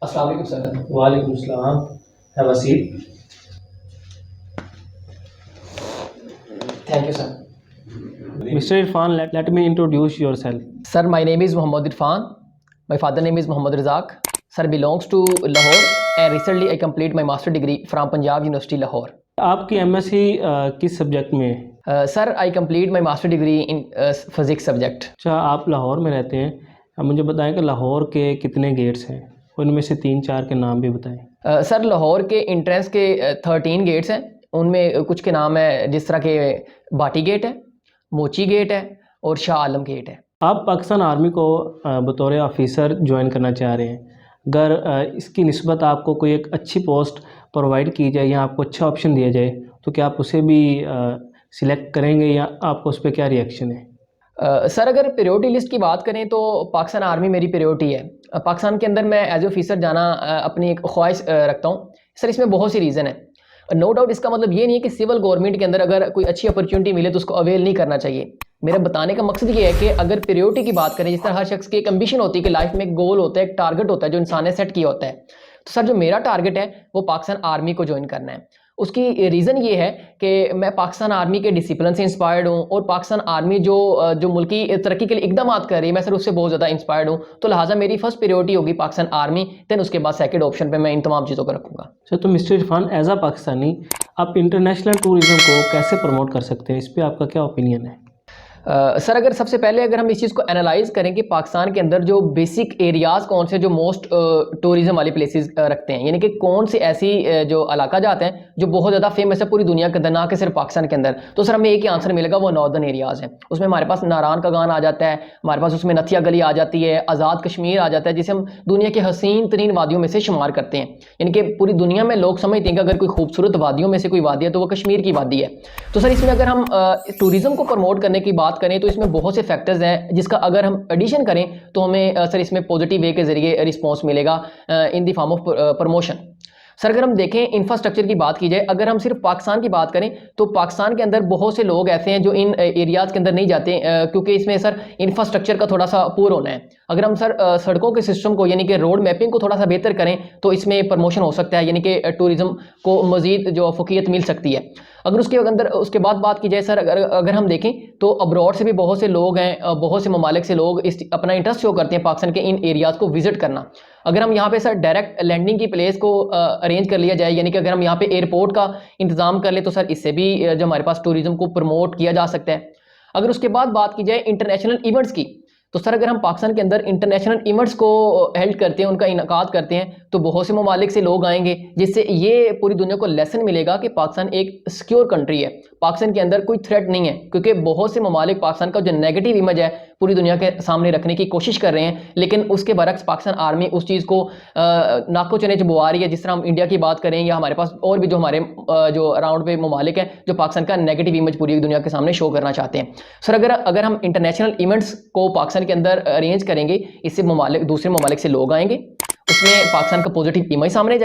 अस्सलाम वालेकुम सर। वालेकुम सलाम। Have a seat. Thank you sir. Mr. Irfan, let me introduce yourself. Sir, my name is Muhammad Irfan. My father name is Muhammad Razak. Sir belongs to Lahore and recently I complete my master degree from Punjab University Lahore. आपकी MSc किस subject में है? Sir, I complete my master degree in physics subject. अच्छा, आप लाहौर में रहते हैं। अब मुझे बताएं कि लाहौर के कितने गेट्स हैं, उनमें से 3-4 के नाम भी बताएं। सर लाहौर के इंट्रेंस के 13 गेट्स हैं। उनमें कुछ के नाम है जिस तरह के बाटी गेट है, मोची गेट है और शाह आलम गेट है। आप पाकिस्तान आर्मी को बतौर ऑफिसर ज्वाइन करना चाह रहे हैं। अगर इसकी निस्बत आपको कोई एक अच्छी पोस्ट प्रोवाइड की जाए या आपको अच्छा ऑप्शन दिया जाए तो क्या आप उसे भी सिलेक्ट करेंगे या आपको उस पर क्या रिएक्शन है? सर अगर प्रायोरिटी लिस्ट की बात करें तो पाकिस्तान आर्मी मेरी प्रायोरिटी है। पाकिस्तान के अंदर मैं एज ए ऑफिसर जाना अपनी एक ख्वाहिश रखता हूँ। सर इसमें बहुत सी रीज़न है। नो डाउट इसका मतलब ये नहीं है कि सिविल गवर्नमेंट के अंदर अगर कोई अच्छी अपॉर्चुनिटी मिले तो उसको अवेल नहीं करना चाहिए। मेरा बताने का मकसद ये है कि अगर प्रायोरिटी की बात करें, जिस तरह हर शख्स की एक एम्बिशन होती है कि लाइफ में एक गोल होता है, एक टारगेट होता है जो इंसान ने सेट किया होता है, तो सर जो मेरा टारगेट है वो पाकिस्तान आर्मी को ज्वाइन करना है। उसकी रीज़न ये है कि मैं पाकिस्तान आर्मी के डिसिप्लिन से इंस्पायर्ड हूँ और पाकिस्तान आर्मी जो मुल्की तरक्की के लिए इकदाम कर रही है, मैं सर उससे बहुत ज़्यादा इंस्पायर्ड हूँ। तो लिहाजा मेरी फर्स्ट प्रायोरिटी होगी पाकिस्तान आर्मी, दैन उसके बाद सेकंड ऑप्शन पे मैं इन तमाम चीज़ों को रखूँगा। सर, तो मिस्टर इरफान, एज आ पाकिस्तानी आप इंटरनेशनल टूरिज़्म को कैसे प्रमोट कर सकते हैं? इस पर आपका क्या ओपिनियन है? सर अगर सबसे पहले अगर हम इस चीज़ को एनालाइज करें कि पाकिस्तान के अंदर जो बेसिक एरियाज़ कौन से जो मोस्ट टूरिज़्म वाली प्लेसेस रखते हैं, यानी कि कौन से ऐसी जो इलाका जाते हैं जो बहुत ज़्यादा फेमस है पूरी दुनिया के अंदर, ना कि सिर्फ पाकिस्तान के अंदर, तो सर हमें एक ही आंसर मिलेगा, वो नॉर्दर्न एरियाज़ हैं। उसमें हमारे पास नारान का गान आ जाता है, हमारे पास उसमें नथिया गली आ जाती है, आज़ाद कश्मीर आ जाता है, जिसे हम दुनिया के हसीन तरीन वादियों में से शुमार करते हैं। यानी कि पूरी दुनिया में लोग समझते हैं कि अगर कोई खूबसूरत वादियों में से कोई वादी है तो वो कश्मीर की वादी है। तो सर इसमें अगर हम टूरिज़्म को प्रमोट करने की बात करें तो इसमें बहुत से फैक्टर्स हैं जिसका अगर हम एडिशन करें तो हमें सर इसमें पॉजिटिव वे के ज़रिए रिस्पॉन्स मिलेगा in the form of promotion. Sir अगर हम देखें इंफ्रास्ट्रक्चर की बात की जाए, अगर हम सिर्फ पाकिस्तान की बात करें तो पाकिस्तान के अंदर बहुत से लोग ऐसे हैं जो इन एरियाज़ के अंदर नहीं जाते क्योंकि इसमें सर इंफ्रास्ट्रक्चर का थोड़ा सा पुअर होना है। अगर हम सर सड़कों के सिस्टम को यानी कि रोड मैपिंग को थोड़ा सा बेहतर करें तो इसमें प्रमोशन हो सकता है, यानी कि टूरिज़्म को मज़ीद जो फ़ोकियत मिल सकती है। अगर उसके अंदर उसके बाद बात की जाए सर, अगर हम देखें तो अब्रॉड से भी बहुत से लोग हैं, बहुत से ममालिक से लोग अपना इंटरेस्ट शो करते हैं पाकिस्तान के इन एरियाज़ को विजिट करना। अगर हम यहाँ पे सर डायरेक्ट लैंडिंग की प्लेस को अरेंज कर लिया जाए, यानी कि अगर हम यहाँ पे एयरपोर्ट का इंतज़ाम कर ले तो सर इससे भी जो हमारे पास टूरिज़्म को प्रमोट किया जा सकता है। अगर उसके बाद बात की जाए इंटरनेशनल इवेंट्स की, तो सर अगर हम पाकिस्तान के अंदर इंटरनेशनल इवेंट्स को हेल्ड करते हैं, उनका इनकाद करते हैं, तो बहुत से ममालिक से लोग आएंगे, जिससे ये पूरी दुनिया को लेसन मिलेगा कि पाकिस्तान एक सिक्योर कंट्री है, पाकिस्तान के अंदर कोई थ्रेट नहीं है। क्योंकि बहुत से ममालिक पाकिस्तान का जो नेगेटिव इमेज है पूरी दुनिया के सामने रखने की कोशिश कर रहे हैं, लेकिन उसके बरक्स पाकिस्तान आर्मी उस चीज़ को नाको चने चबवा रही है। जिस तरह हम इंडिया की बात करें या हमारे पास और भी जो हमारे जो अराउंड पे ममालिक हैं जो पाकिस्तान का नेगेटिव इमेज पूरी दुनिया के सामने शो करना चाहते हैं। सर अगर हम इंटरनेशनल इवेंट्स को पाकिस्तान के अंदर अरेंज करेंगे, इससे दूसरे ममालिक से लोग आएंगे, उसमें पाकिस्तान का पॉजिटिव इमेज सामने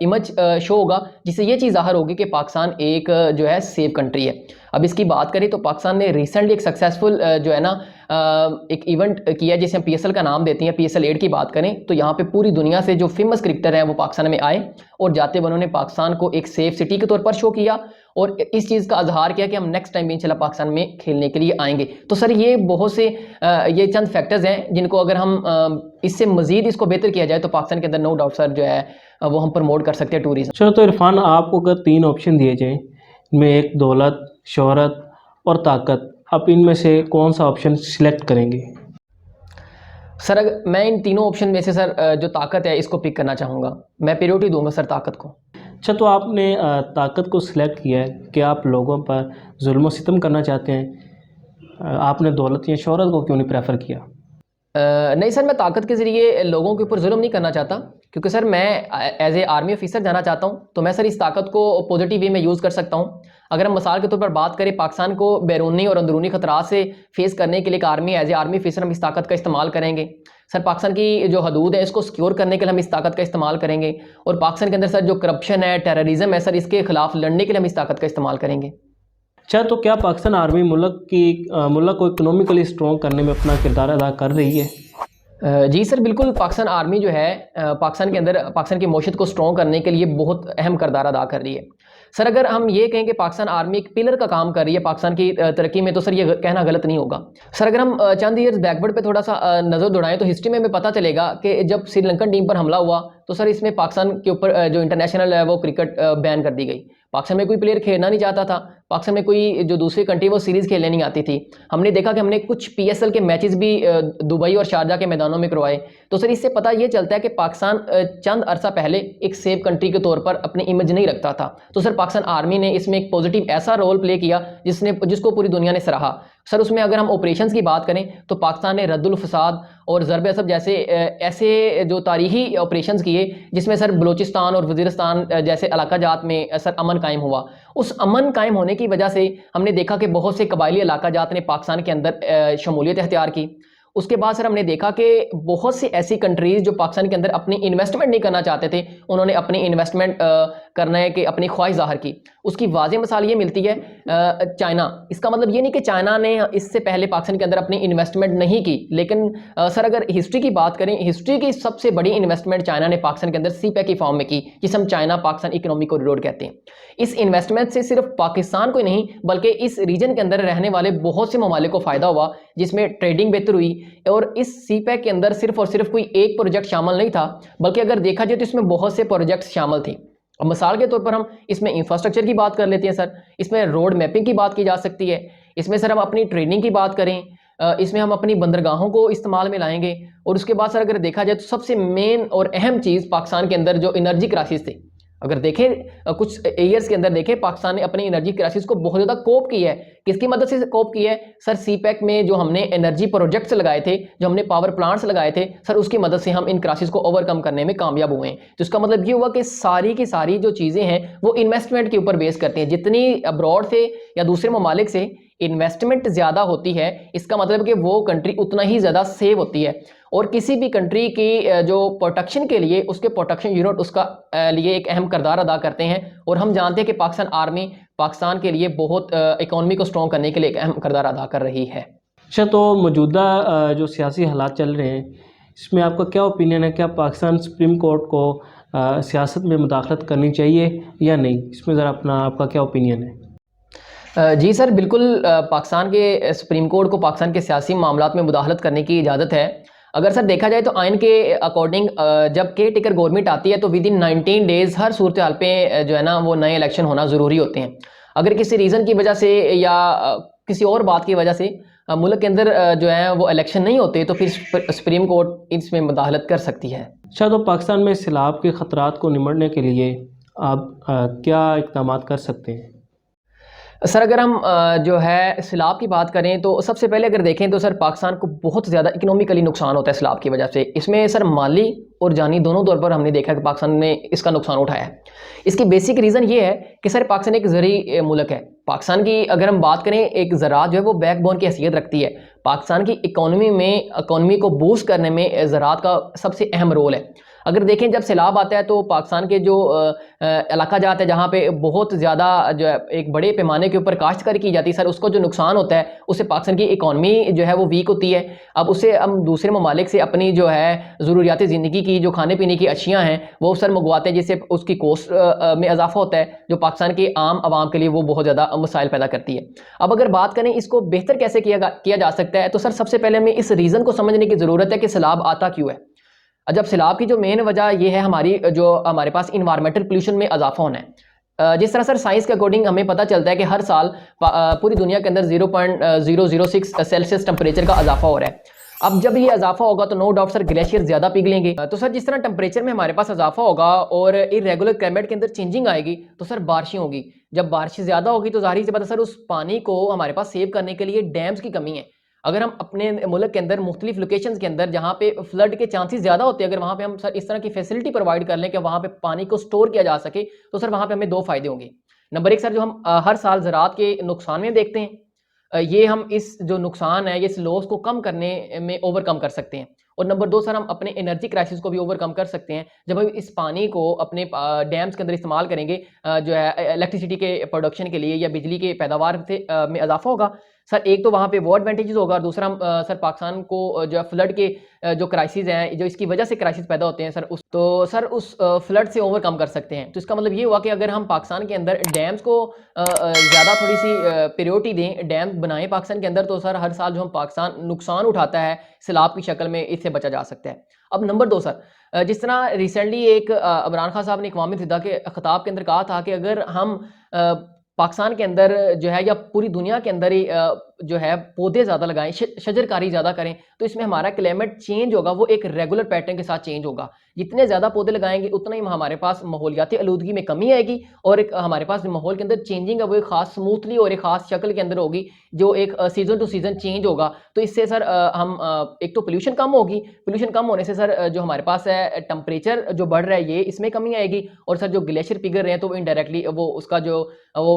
इमेज शो होगा, जिससे ये चीज़ ज़ाहिर होगी कि पाकिस्तान एक जो है सेफ कंट्री है। अब इसकी बात करें तो पाकिस्तान ने रिसेंटली एक सक्सेसफुल जो है ना एक इवेंट किया जिसे हम PSL का नाम देते हैं। PSL 8 की बात करें तो यहाँ पे पूरी दुनिया से जो फेमस क्रिकेटर हैं वो पाकिस्तान में आए और जाते हुए उन्होंने पाकिस्तान को एक सेफ सिटी के तौर पर शो किया और इस चीज़ का इजहार किया कि हम नेक्स्ट टाइम भी इंशाल्लाह पाकिस्तान में खेलने के लिए आएंगे। तो सर ये बहुत से ये चंद फैक्टर्स हैं जिनको अगर हम इससे मज़ीद इसको बेहतर किया जाए तो पाकिस्तान के अंदर नो डाउट सर जो है वो हम प्रमोट कर सकते हैं टूरिज़्म। चलो, तो इरफान, आपको अगर 3 ऑप्शन दिए जाएँ, इनमें एक दौलत, शोहरत और ताकत, आप इनमें से कौन सा ऑप्शन सिलेक्ट करेंगे? सर अगर मैं इन तीनों ऑप्शन में से सर जो ताकत है इसको पिक करना चाहूँगा, मैं प्रायोरिटी दूंगा सर ताकत को। अच्छा, तो आपने ताकत को सिलेक्ट किया है कि आप लोगों पर जुल्म व सितम करना चाहते हैं। आपने दौलत या शोहरत को क्यों नहीं प्रेफर किया? नहीं सर, मैं ताकत के ज़रिए लोगों के ऊपर जुल्म नहीं करना चाहता, क्योंकि सर मैं एज ए आर्मी ऑफिसर जाना चाहता हूँ, तो मैं सर इस ताकत को पॉजिटिव वे में यूज़ कर सकता हूँ। अगर हम मिसाल के तौर पर बात करें, पाकिस्तान को बैरूनी और अंदरूनी खतरात से फेस करने के लिए एक army as a army officer हम इस ताकत का इस्तेमाल करेंगे। सर पाकिस्तान की जो हदूद है इसको सिक्योर करने के लिए हम इस ताकत का इस्तेमाल करेंगे, और पाकिस्तान के अंदर सर जो करप्शन है, टेररिज्म है सर, इसके खिलाफ लड़ने के लिए हम इस ताकत का इस्तेमाल करेंगे। अच्छा, तो क्या पाकिस्तान आर्मी मुल्क को इकोनॉमिकली स्ट्रॉन्ग करने में अपना किरदार अदा कर रही है? जी सर, बिल्कुल पाकिस्तान आर्मी जो है पाकिस्तान के अंदर पाकिस्तान की मौशत को स्ट्रॉन्ग करने के लिए बहुत अहम किरदार अदा कर रही है। सर अगर हम ये कहें कि पाकिस्तान आर्मी एक पिलर का काम कर रही है पाकिस्तान की तरक्की में, तो सर ये कहना गलत नहीं होगा। सर अगर हम चंद ईयर्स बैकवर्ड पे थोड़ा सा नज़र दौड़ाएं तो हिस्ट्री में हमें पता चलेगा कि जब श्रीलंकन टीम पर हमला हुआ तो सर इसमें पाकिस्तान के ऊपर जो इंटरनेशनल है वो क्रिकेट बैन कर दी गई। पाकिस्तान में कोई प्लेयर खेलना नहीं चाहता था, पाकिस्तान में कोई जो दूसरी कंट्री वो सीरीज़ खेलने नहीं आती थी। हमने देखा कि हमने कुछ पीएसएल के मैचेस भी दुबई और शारजा के मैदानों में करवाए। तो सर इससे पता ये चलता है कि पाकिस्तान चंद अरसा पहले एक सेफ कंट्री के तौर पर अपनी इमेज नहीं रखता था। तो सर पाकिस्तान आर्मी ने इसमें एक पॉजिटिव ऐसा रोल प्ले किया जिसको पूरी दुनिया ने सराहा। सर उसमें अगर हम ऑपरेशंस की बात करें तो पाकिस्तान ने रद्दुल फसाद और ज़रब असद जैसे ऐसे जो तारीखी ऑपरेशंस किए जिसमें सर बलूचिस्तान और वज़ीरिस्तान जैसे इलाका जात में सर अमन कायम हुआ। उस अमन कायम होने की वजह से हमने देखा कि बहुत से कबायली इलाका जात ने पाकिस्तान के अंदर शमूलियत इख्तियार की। उसके बाद सर हमने देखा कि बहुत सी ऐसी कंट्रीज़ जो पाकिस्तान के अंदर अपनी इन्वेस्टमेंट नहीं करना चाहते थे, उन्होंने अपनी इन्वेस्टमेंट करने की अपनी ख्वाहिश ज़ाहिर की। उसकी वाज़ेह मिसाल ये मिलती है चाइना। इसका मतलब ये नहीं कि चाइना ने इससे पहले पाकिस्तान के अंदर अपनी इन्वेस्टमेंट नहीं की, लेकिन सर अगर हिस्ट्री की बात करें, हिस्ट्री की सबसे बड़ी इन्वेस्टमेंट चाइना ने पाकिस्तान के अंदर सीपैक की फॉर्म में की, जिसे हम चाइना पाकिस्तान इकोनॉमिक कॉरिडोर कहते हैं। इस इन्वेस्टमेंट से सिर्फ पाकिस्तान को ही नहीं बल्कि इस रीजन के अंदर रहने वाले बहुत से ममालिक को फ़ायदा हुआ, जिसमें ट्रेडिंग बेहतर हुई। और इस सीपैक के अंदर सिर्फ और सिर्फ कोई एक प्रोजेक्ट शामिल नहीं था, बल्कि अगर देखा जाए तो इसमें बहुत से प्रोजेक्ट्स शामिल थे। अब मिसाल के तौर पर हम इसमें इंफ्रास्ट्रक्चर की बात कर लेते हैं सर, इसमें रोड मैपिंग की बात की जा सकती है, इसमें सर हम अपनी ट्रेनिंग की बात करें, इसमें हम अपनी बंदरगाहों को इस्तेमाल में लाएंगे। और उसके बाद सर अगर देखा जाए तो सबसे मेन और अहम चीज़ पाकिस्तान के अंदर जो एनर्जी क्राइसिस थे, अगर देखें कुछ ईयर्स के अंदर देखें पाकिस्तान ने अपनी एनर्जी क्राइसिस को बहुत ज़्यादा कोप किया है। किसकी मदद से कोप किया है सर? सीपैक में जो हमने एनर्जी प्रोजेक्ट्स लगाए थे, जो हमने पावर प्लांट्स लगाए थे सर, उसकी मदद से हम इन क्राइसिस को ओवरकम करने में कामयाब हुए हैं। तो इसका मतलब ये हुआ कि सारी की सारी जो चीज़ें हैं वो इन्वेस्टमेंट के ऊपर बेस करती हैं। जितनी अब्रॉड से या दूसरे ममालिक से इन्वेस्टमेंट ज़्यादा होती है, इसका मतलब कि वो कंट्री उतना ही ज़्यादा सेव होती है। और किसी भी कंट्री की जो प्रोटेक्शन के लिए उसके प्रोटेक्शन यूनिट उसका लिए एक अहम किरदार अदा करते हैं। और हम जानते हैं कि पाकिस्तान आर्मी पाकिस्तान के लिए बहुत इकोनॉमी को स्ट्रॉन्ग करने के लिए एक अहम किरदार अदा कर रही है। अच्छा, तो मौजूदा जो सियासी हालात चल रहे हैं, इसमें आपका क्या ओपिनियन है? क्या पाकिस्तान सुप्रीम कोर्ट को सियासत में मुदाखलत करनी चाहिए या नहीं? इसमें ज़रा आपका क्या ओपिनियन है? जी सर, बिल्कुल पाकिस्तान के सुप्रीम कोर्ट को पाकिस्तान के सियासी मामलात में मुदाखलत करने की इजाज़त है। अगर सर देखा जाए तो आइन के अकॉर्डिंग जब केयर टेकर गवर्नमेंट आती है तो विद इन 19 डेज़ हर सूरत हाल पे जो है ना वो नए इलेक्शन होना ज़रूरी होते हैं। अगर किसी रीज़न की वजह से या किसी और बात की वजह से मुल्क के अंदर जो है वो इलेक्शन नहीं होते तो फिर सुप्रीम कोर्ट इसमें मुदाखलत कर सकती है। अच्छा, तो पाकिस्तान में सैलाब के ख़तरात को निमटने के लिए आप क्या इक़दाम कर सकते हैं? सर अगर हम जो है सैलाब की बात करें तो सबसे पहले अगर देखें तो सर पाकिस्तान को बहुत ज़्यादा इकोनॉमिकली नुकसान होता है सैलाब की वजह से। इसमें सर माली और जानी दोनों तौर पर हमने देखा कि पाकिस्तान ने इसका नुकसान उठाया है। इसकी बेसिक रीज़न ये है कि सर पाकिस्तान एक ज़री मुल्क है। पाकिस्तान की अगर हम बात करें, एक ज़राअत जो है वो बैकबोन की हैसियत रखती है। पाकिस्तान की इकोनॉमी को बूस्ट करने में ज़राअत का सबसे अहम रोल है। अगर देखें जब सैलाब आता है तो पाकिस्तान के जो इलाका जाता है जहाँ पे बहुत ज़्यादा जो है एक बड़े पैमाने के ऊपर काश्तकारी की जाती है सर, उसको जो नुकसान होता है उससे पाकिस्तान की इकॉनमी जो है वो वीक होती है। अब उससे हम दूसरे ममालिक से अपनी जो है ज़रूरियात ज़िंदगी की जो खाने पीने की अशियाँ हैं वो सर मंगवाते हैं, जिससे उसकी कॉस्ट में इजाफा होता है जो पाकिस्तान के आम आवाम के लिए वो बहुत ज़्यादा मसाइल पैदा करती है। अब अगर बात करें इसको बेहतर कैसे किया जा सकता है तो सर सबसे पहले हमें इस रीज़न को समझने की ज़रूरत है कि सैलाब आता क्यों है। जब सैलाब की जो मेन वजह ये है हमारे पास इन्वायरमेंटल पोल्यूशन में इजाफा होना है। जिस तरह सर साइंस के अकॉर्डिंग हमें पता चलता है कि हर साल पूरी दुनिया के अंदर 0.006 सेल्सियस टेम्परेचर का इजाफा हो रहा है। अब जब ये इजाफा होगा तो नो डाउट सर ग्लेशियर ज़्यादा पिघलेंगे। तो सर जिस तरह टेम्परेचर में हमारे पास इजाफा होगा और इरेगुलर क्लाइमेट के अंदर चेंजिंग आएगी तो सर बारिशें होगी। जब बारिशें ज़्यादा होगी तो जाहिर सी बात है सर उस पानी को हमारे पास सेव करने के लिए डैम्स की कमी है। अगर हम अपने मुल्क के अंदर मुख्तलिफ लोकेशंस के अंदर जहाँ पे फ्लड के चांसेस ज़्यादा होते हैं, अगर वहाँ पे हम सर इस तरह की फैसिलिटी प्रोवाइड कर लें कि वहाँ पे पानी को स्टोर किया जा सके तो सर वहाँ पे हमें दो फायदे होंगे। नंबर एक सर जो हम हर साल ज़राअत के नुकसान में देखते हैं, ये हम इस जो नुकसान है इस लॉस को कम करने में ओवरकम कर सकते हैं। और नंबर दो सर हम अपने एनर्जी क्राइसिस को भी ओवरकम कर सकते हैं जब हम इस पानी को अपने डैम्स के अंदर इस्तेमाल करेंगे जो है इलेक्ट्रिसिटी के प्रोडक्शन के लिए या बिजली के पैदावार से में इजाफा होगा। सर एक तो वहाँ पे वो एडवांटेजेस होगा, और दूसरा हम सर पाकिस्तान को जो है फ्लड के जो क्राइसिस हैं, जो इसकी वजह से क्राइसिस पैदा होते हैं सर, उस फ्लड से ओवरकम कर सकते हैं। तो इसका मतलब ये हुआ कि अगर हम पाकिस्तान के अंदर डैम्स को ज़्यादा थोड़ी सी प्रायोरिटी दें, डैम बनाएं पाकिस्तान के अंदर, तो सर हर साल जो हम पाकिस्तान नुकसान उठाता है सैलाब की शक्ल में, इससे बचा जा सकता है। अब नंबर 2 सर, जिस तरह रिसेंटली एक इमरान खान साहब ने अक़वाम मुत्तहिदा के खिताब के अंदर कहा था कि अगर हम पाकिस्तान के अंदर जो है या पूरी दुनिया के अंदर ही जो है पौधे ज़्यादा लगाएं, शजरकारी ज़्यादा करें, तो इसमें हमारा क्लाइमेट चेंज होगा वो एक रेगुलर पैटर्न के साथ चेंज होगा। जितने ज़्यादा पौधे लगाएंगे उतना ही हमारे पास माहौलियाती आलूदगी में कमी आएगी, और एक हमारे पास माहौल के अंदर चेंजिंग है वो एक ख़ास स्मूथली और एक ख़ास शक्ल के अंदर होगी, जो एक सीज़न टू सीज़न चेंज होगा। तो इससे सर हम एक तो पोल्यूशन कम होगी, पोल्यूशन कम होने से सर जो हमारे पास है टेम्परेचर जो बढ़ रहा है ये इसमें कमी आएगी, और सर जो ग्लेशियर पिघल रहे हैं तो वो इनडायरेक्टली वो उसका जो वो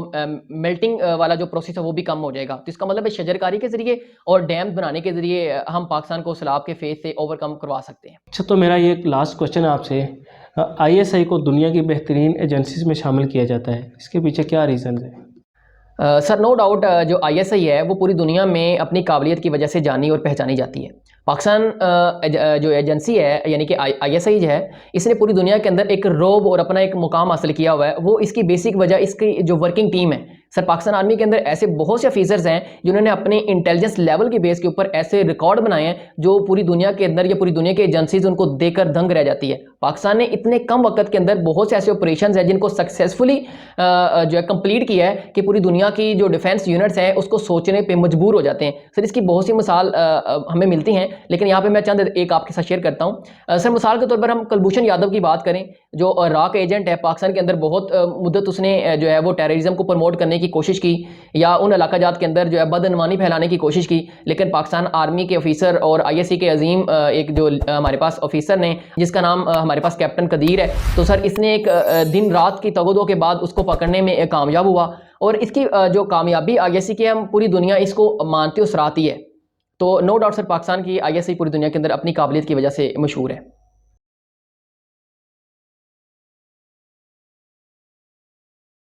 मेल्टिंग वाला जो प्रोसेस है वो भी कम हो जाएगा। तो इसका मतलब है शजरकारी के ज़रिए और डैम बनाने के ज़रिए हम पाकिस्तान को सैलाब के फेज से ओवरकम करवा सकते हैं। अच्छा, तो मेरा ये एक लास्ट क्वेश्चन है आपसे, ISI को दुनिया की बेहतरीन एजेंसीज में शामिल किया जाता है, इसके पीछे क्या रीज़न है? सर नो डाउट जो ISI है वो पूरी दुनिया में अपनी काबिलियत की वजह से जानी और पहचानी जाती है। पाकिस्तान जो एजेंसी है यानी कि ISI जो है, इसने पूरी दुनिया के अंदर एक रोब और अपना एक मुकाम हासिल किया हुआ है। वो इसकी बेसिक वजह इसकी जो वर्किंग टीम है। सर पाकिस्तान आर्मी के अंदर ऐसे बहुत से ऑफिसर्स हैं जिन्होंने अपने इंटेलिजेंस लेवल की बेस के ऊपर ऐसे रिकॉर्ड बनाए हैं जो पूरी दुनिया के अंदर या पूरी दुनिया की एजेंसीज उनको देखकर दंग रह जाती है। पाकिस्तान ने इतने कम वक्त के अंदर बहुत से ऐसे ऑपरेशंस हैं जिनको सक्सेसफुली जो है कंप्लीट किया है कि पूरी दुनिया की जो डिफेंस यूनिट्स हैं उसको सोचने पे मजबूर हो जाते हैं। सर इसकी बहुत सी मिसाल हमें मिलती हैं, लेकिन यहाँ पे मैं चंद एक आपके साथ शेयर करता हूँ। सर मिसाल के तौर पर हम कुलभूषण यादव की बात करें, जो राक एजेंट है पाकिस्तान के अंदर, बहुत मुद्दत उसने जो है वो टेररिज्म को प्रमोट करने की कोशिश की या उन इलाका जात के अंदर जो है बदअनवानी फैलाने की कोशिश की, लेकिन पाकिस्तान आर्मी के ऑफिसर और ISI के अजीम एक जो हमारे पास ऑफिसर ने जिसका नाम हमारे पास कैप्टन कदीर है, तो सर इसने एक दिन रात की तगदो के बाद उसको पकड़ने में कामयाब हुआ, और इसकी जो कामयाबी ISI की हम पूरी दुनिया इसको मानती और सराहती है। तो नो डाउट सर पाकिस्तान की ISI पूरी दुनिया के अंदर अपनी काबिलियत की वजह से मशहूर है।